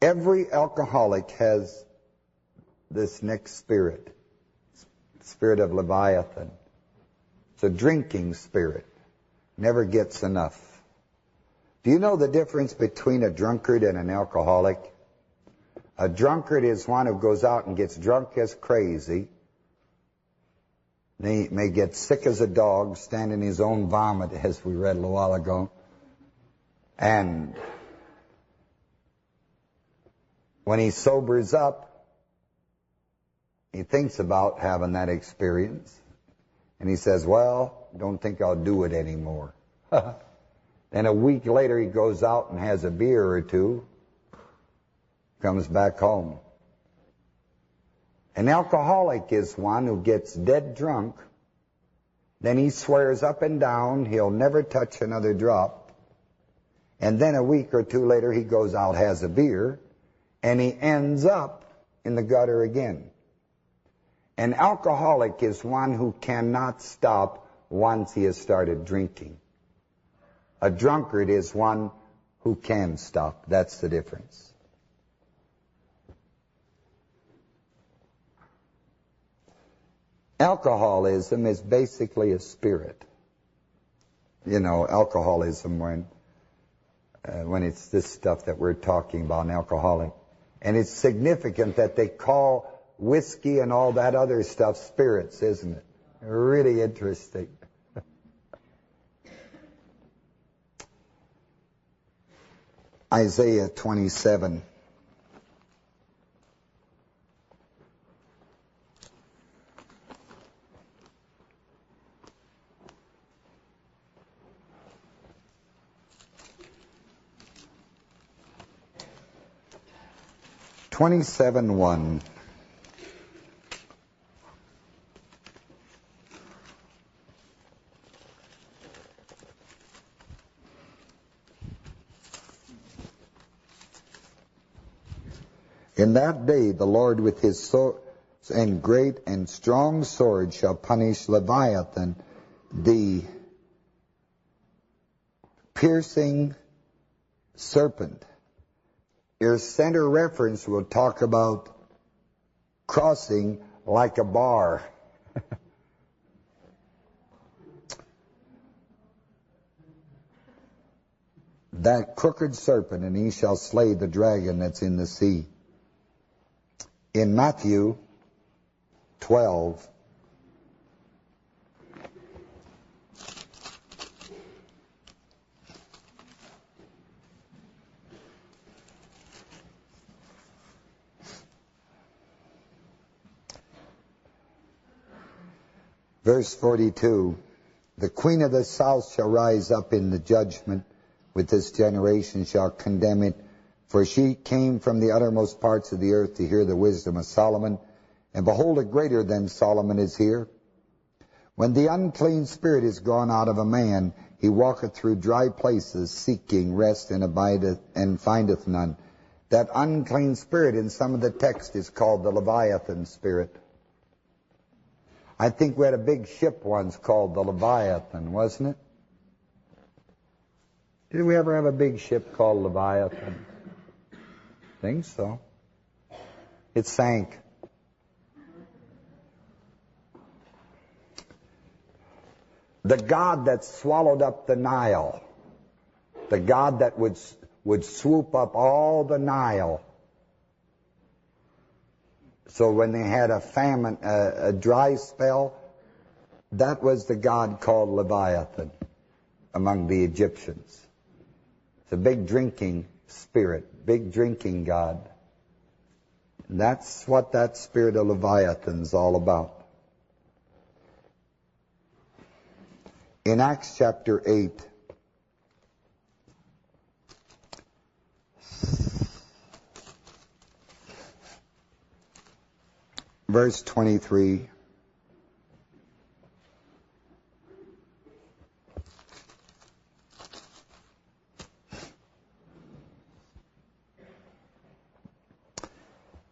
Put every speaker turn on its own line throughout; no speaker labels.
Every alcoholic has this next spirit, spirit of Leviathan. It's a drinking spirit, never gets enough. Do you know the difference between a drunkard and an alcoholic? A drunkard is one who goes out and gets drunk as crazy. He may get sick as a dog, stand in his own vomit, as we read a little while ago. And when he sobers up, he thinks about having that experience. And he says, well, don't think I'll do it anymore. Then a week later he goes out and has a beer or two, comes back home. An alcoholic is one who gets dead drunk, then he swears up and down he'll never touch another drop, and then a week or two later he goes out, has a beer, and he ends up in the gutter again. An alcoholic is one who cannot stop once he has started drinking. A drunkard is one who can stop. That's the difference. Alcoholism is basically a spirit. You know, alcoholism when it's this stuff that we're talking about, an alcoholic. And it's significant that they call whiskey and all that other stuff spirits, isn't it? Really interesting. Isaiah 27. (27:1). In that day the Lord with his sword and great and strong sword shall punish Leviathan, the piercing serpent. Your center reference will talk about crossing like a bar. That crooked serpent, and he shall slay the dragon that's in the sea. In Matthew 12, verse 42, the queen of the south shall rise up in the judgment with this generation, shall condemn it. For she came from the uttermost parts of the earth to hear the wisdom of Solomon. And behold, a greater than Solomon is here. When the unclean spirit is gone out of a man, he walketh through dry places, seeking rest, and abideth, and findeth none. That unclean spirit in some of the text is called the Leviathan spirit. I think we had a big ship once called the Leviathan, wasn't it? Did we ever have a big ship called Leviathan? I think so. It sank. The God that swallowed up the Nile, the God that would swoop up all the Nile. So when they had a famine, a dry spell, that was the God called Leviathan among the Egyptians. It's a big drinking spirit, big drinking God. And that's what that spirit of Leviathan's all about. In Acts chapter 8, verse 23,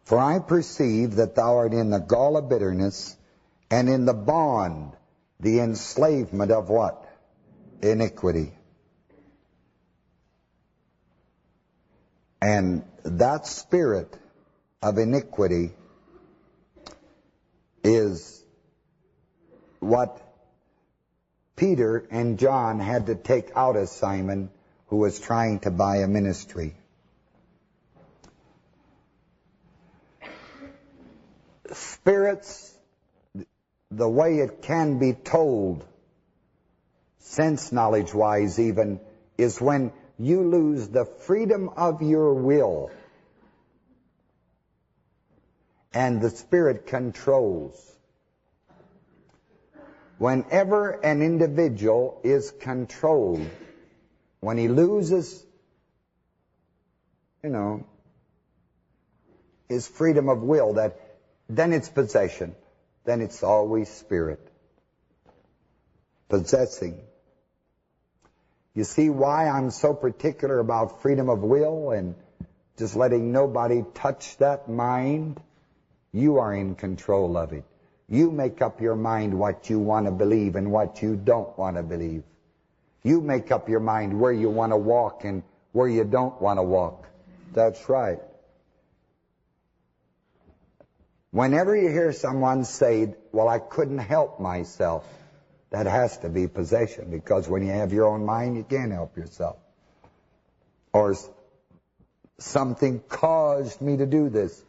for I perceive that thou art in the gall of bitterness, and in the bond, the enslavement of what? Iniquity. And that spirit of iniquity is what Peter and John had to take out of Simon, who was trying to buy a ministry. Spirits, the way it can be told, sense knowledge-wise even, is when you lose the freedom of your will and the spirit controls. Whenever an individual is controlled, when he loses, his freedom of will, then it's possession. Then it's always spirit. Possessing. You see why I'm so particular about freedom of will and just letting nobody touch that mind? You are in control of it. You make up your mind what you want to believe and what you don't want to believe. You make up your mind where you want to walk and where you don't want to walk. That's right. Whenever you hear someone say, well, I couldn't help myself, that has to be possession, because when you have your own mind, you can't help yourself. Or something caused me to do this,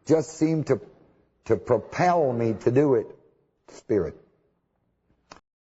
just seemed to propel me to do it. Spirit.